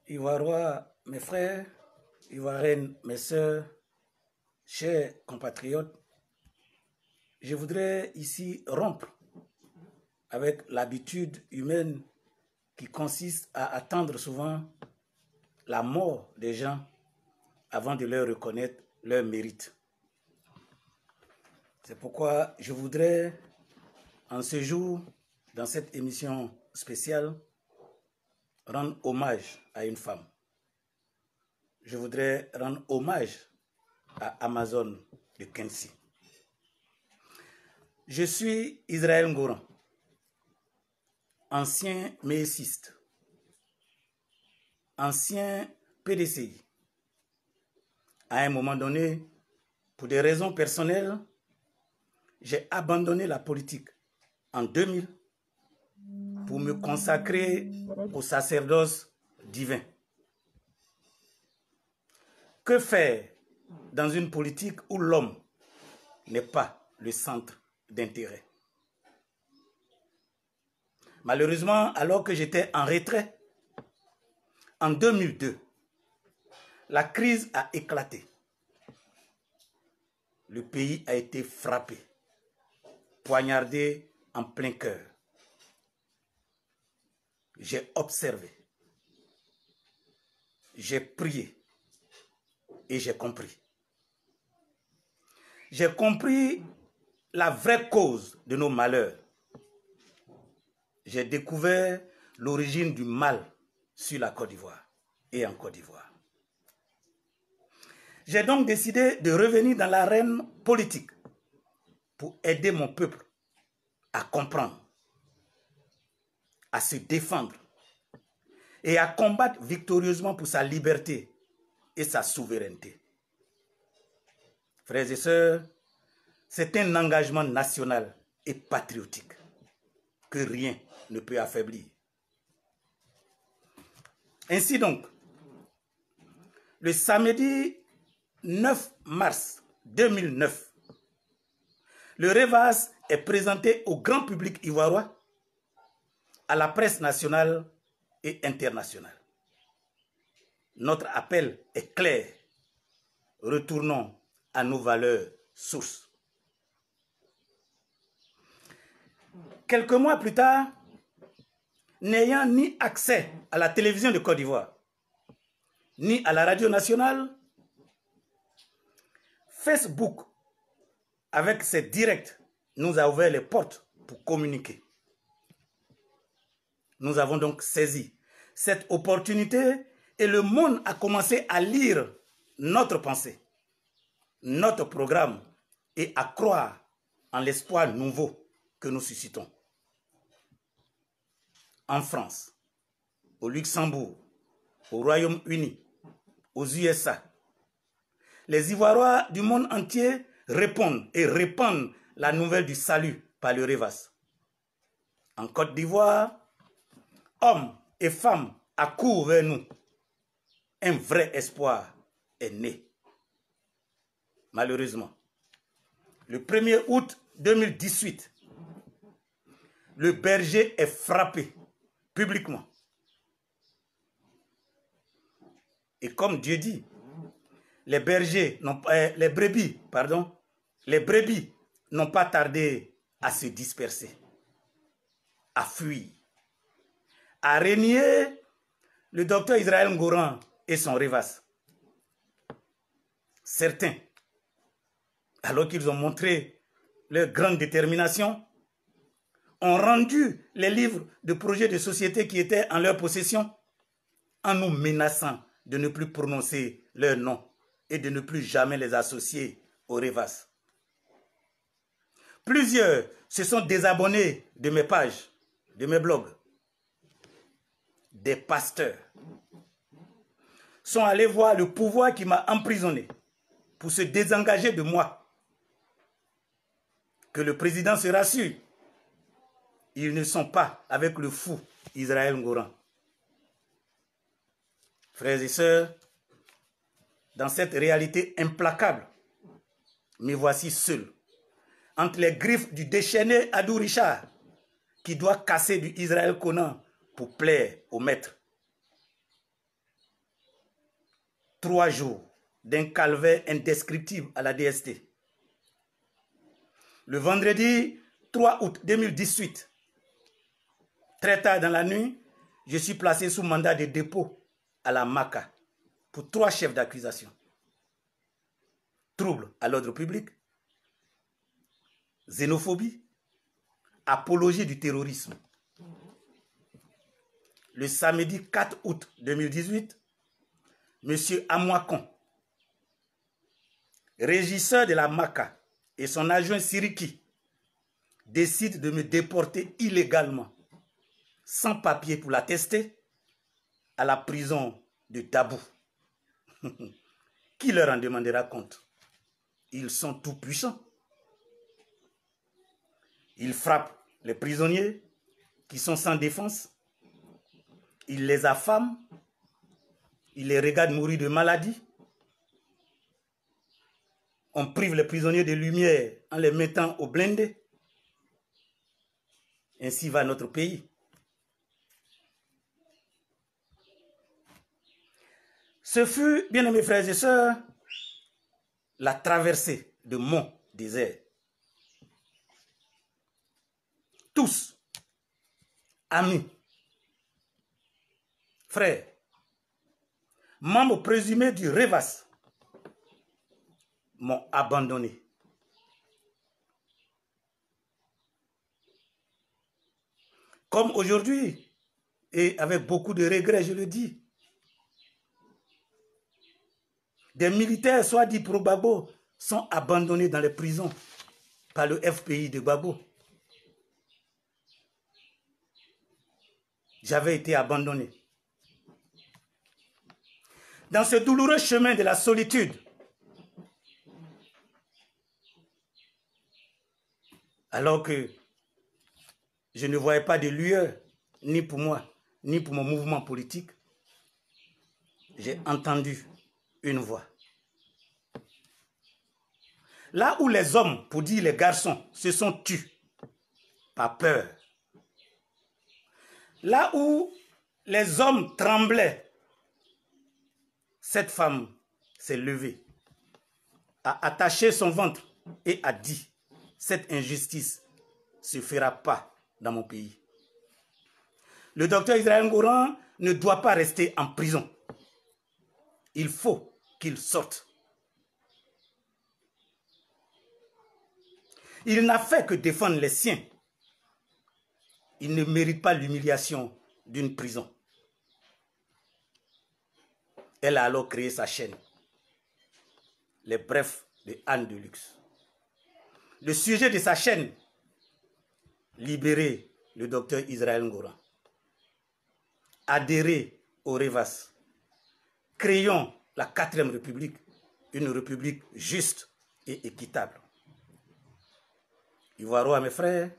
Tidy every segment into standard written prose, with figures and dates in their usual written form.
Ivoirois, mes frères, Ivoiriennes, mes sœurs, chers compatriotes, je voudrais ici rompre avec l'habitude humaine qui consiste à attendre souvent la mort des gens avant de leur reconnaître leur mérite. C'est pourquoi je voudrais, en ce jour, dans cette émission spéciale, rendre hommage à une femme. Je voudrais rendre hommage à Amazone de Kensi. Je suis Israël Ngoran, ancien méciste, ancien PDCI. À un moment donné, pour des raisons personnelles, j'ai abandonné la politique en 2000 pour me consacrer au sacerdoce divin. Que faire dans une politique où l'homme n'est pas le centre d'intérêt? Malheureusement, alors que j'étais en retrait, en 2002, la crise a éclaté. Le pays a été frappé, poignardé en plein cœur. J'ai observé, j'ai prié et j'ai compris. J'ai compris la vraie cause de nos malheurs. J'ai découvert l'origine du mal sur la Côte d'Ivoire et en Côte d'Ivoire. J'ai donc décidé de revenir dans l'arène politique pour aider mon peuple à comprendre, à se défendre et à combattre victorieusement pour sa liberté et sa souveraineté. Frères et sœurs, c'est un engagement national et patriotique que rien ne peut affaiblir. Ainsi donc, le samedi 9 mars 2009, le REVAS est présenté au grand public ivoiriois, à la presse nationale et internationale. Notre appel est clair. Retournons à nos valeurs sources. Quelques mois plus tard, n'ayant ni accès à la télévision de Côte d'Ivoire, ni à la radio nationale, Facebook, avec ses directs, nous a ouvert les portes pour communiquer. Nous avons donc saisi cette opportunité et le monde a commencé à lire notre pensée, notre programme et à croire en l'espoir nouveau que nous suscitons. En France, au Luxembourg, au Royaume-Uni, aux USA, les Ivoiriens du monde entier répondent et répandent la nouvelle du salut par le REVAS. En Côte d'Ivoire, hommes et femmes accourent vers nous. Un vrai espoir est né. Malheureusement, le 1er août 2018, le berger est frappé publiquement. Et comme Dieu dit, les brebis n'ont pas tardé à se disperser, à fuir, à renier le docteur Israël Ngoran et son REVAS. Certains, alors qu'ils ont montré leur grande détermination, ont rendu les livres de projets de société qui étaient en leur possession en nous menaçant de ne plus prononcer leur nom et de ne plus jamais les associer au REVAS. Plusieurs se sont désabonnés de mes pages, de mes blogs. Des pasteurs sont allés voir le pouvoir qui m'a emprisonné pour se désengager de moi. Que le président se rassure, ils ne sont pas avec le fou Israël Ngoran. Frères et sœurs, dans cette réalité implacable, me voici seul, entre les griffes du déchaîné Adou Richard, qui doit casser du Israël Conan pour plaire au maître. 3 jours d'un calvaire indescriptible à la DST. Le vendredi 3 août 2018, très tard dans la nuit, je suis placé sous mandat de dépôt à la MACA pour 3 chefs d'accusation. Trouble à l'ordre public, xénophobie, apologie du terrorisme. Le samedi 4 août 2018, M. Amouakon, régisseur de la MACA, et son adjoint Siriki décident de me déporter illégalement, sans papier pour l'attester, à la prison de Dabou. Qui leur en demandera compte? Ils sont tout puissants. Ils frappent les prisonniers qui sont sans défense. Ils les affament. Ils les regardent mourir de maladie. On prive les prisonniers de lumière en les mettant au blindé. Ainsi va notre pays. Ce fut, bien aimés frères et sœurs, la traversée de mon désert. Tous, amis, frères, membres présumés du REVAS, m'ont abandonné. Comme aujourd'hui, et avec beaucoup de regrets, je le dis, des militaires, soit dit pro Gbagbo, sont abandonnés dans les prisons par le FPI de Gbagbo. J'avais été abandonné. Dans ce douloureux chemin de la solitude, alors que je ne voyais pas de lueur, ni pour moi, ni pour mon mouvement politique, j'ai entendu une voix. Là où les hommes, pour dire les garçons, se sont tus, par peur. Là où les hommes tremblaient, cette femme s'est levée, a attaché son ventre et a dit, cette injustice ne se fera pas dans mon pays. Le docteur Israël Ngouran ne doit pas rester en prison. Il faut qu'il sorte. Il n'a fait que défendre les siens. Il ne mérite pas l'humiliation d'une prison. Elle a alors créé sa chaîne, Les Brefs de Anne de Luxe. Le sujet de sa chaîne, libérer le docteur Israël Ngouran. Adhérer au REVAS. Créons la 4e République, une république juste et équitable. Ivoirois, mes frères,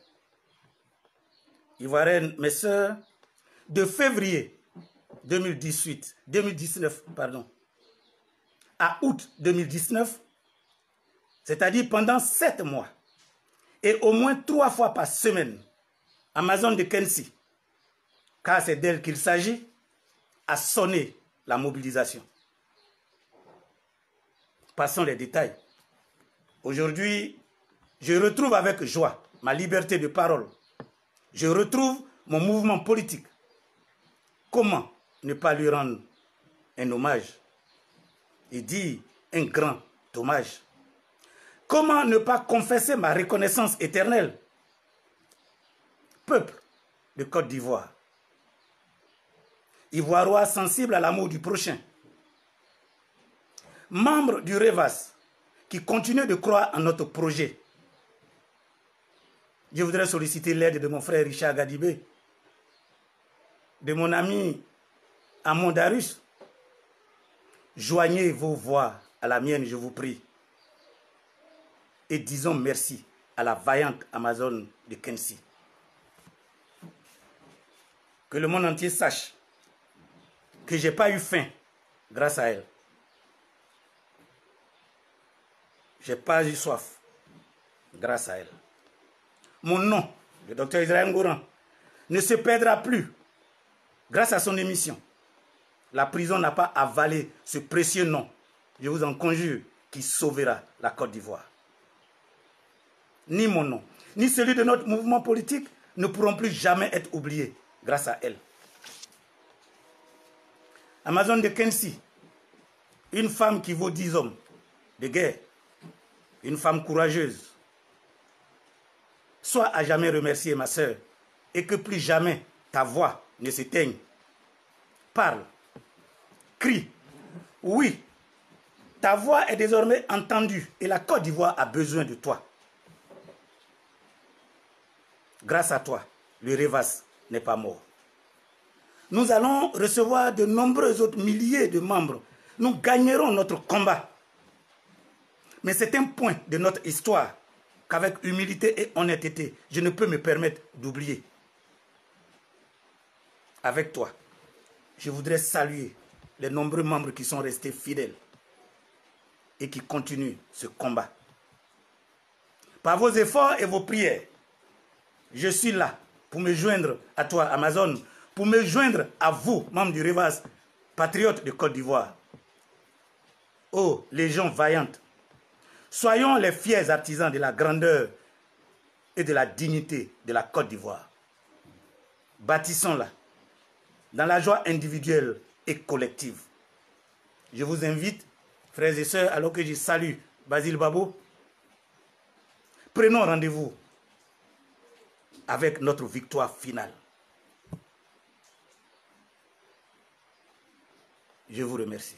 Ivoiriennes, mes sœurs, de février 2019, à août 2019, c'est-à-dire pendant 7 mois, et au moins 3 fois par semaine, Amazon de Kensi, car c'est d'elle qu'il s'agit, a sonné la mobilisation. Passons les détails. Aujourd'hui, je retrouve avec joie ma liberté de parole. Je retrouve mon mouvement politique. Comment ne pas lui rendre un hommage et dire un grand hommage? Comment ne pas confesser ma reconnaissance éternelle? Peuple de Côte d'Ivoire, Ivoirois sensible à l'amour du prochain, membre du REVAS qui continue de croire en notre projet. Je voudrais solliciter l'aide de mon frère Richard Gadibé, de mon ami Amon Darus. Joignez vos voix à la mienne, je vous prie. Et disons merci à la vaillante Amazon de Kensi. Que le monde entier sache que je n'ai pas eu faim grâce à elle. Je n'ai pas eu soif grâce à elle. Mon nom, le docteur Israël Ngouran, ne se perdra plus grâce à son émission, La prison n'a pas avalé ce précieux nom, je vous en conjure, qui sauvera la Côte d'Ivoire. Ni mon nom, ni celui de notre mouvement politique ne pourront plus jamais être oubliés grâce à elle. Amazone de Kensi, une femme qui vaut 10 hommes de guerre, une femme courageuse. Sois à jamais remerciée, ma sœur, et que plus jamais ta voix ne s'éteigne. Parle, crie. Oui, ta voix est désormais entendue et la Côte d'Ivoire a besoin de toi. Grâce à toi, le Revas n'est pas mort. Nous allons recevoir de nombreux autres milliers de membres. Nous gagnerons notre combat. Mais c'est un point de notre histoire qu'avec humilité et honnêteté, je ne peux me permettre d'oublier. Avec toi, je voudrais saluer les nombreux membres qui sont restés fidèles et qui continuent ce combat. Par vos efforts et vos prières, je suis là pour me joindre à toi, Amazone, pour me joindre à vous, membres du Revas, patriotes de Côte d'Ivoire. Oh, légion vaillante, soyons les fiers artisans de la grandeur et de la dignité de la Côte d'Ivoire. Bâtissons-la dans la joie individuelle et collective. Je vous invite, frères et sœurs, alors que je salue Basile Babo, prenons rendez-vous avec notre victoire finale. Je vous remercie.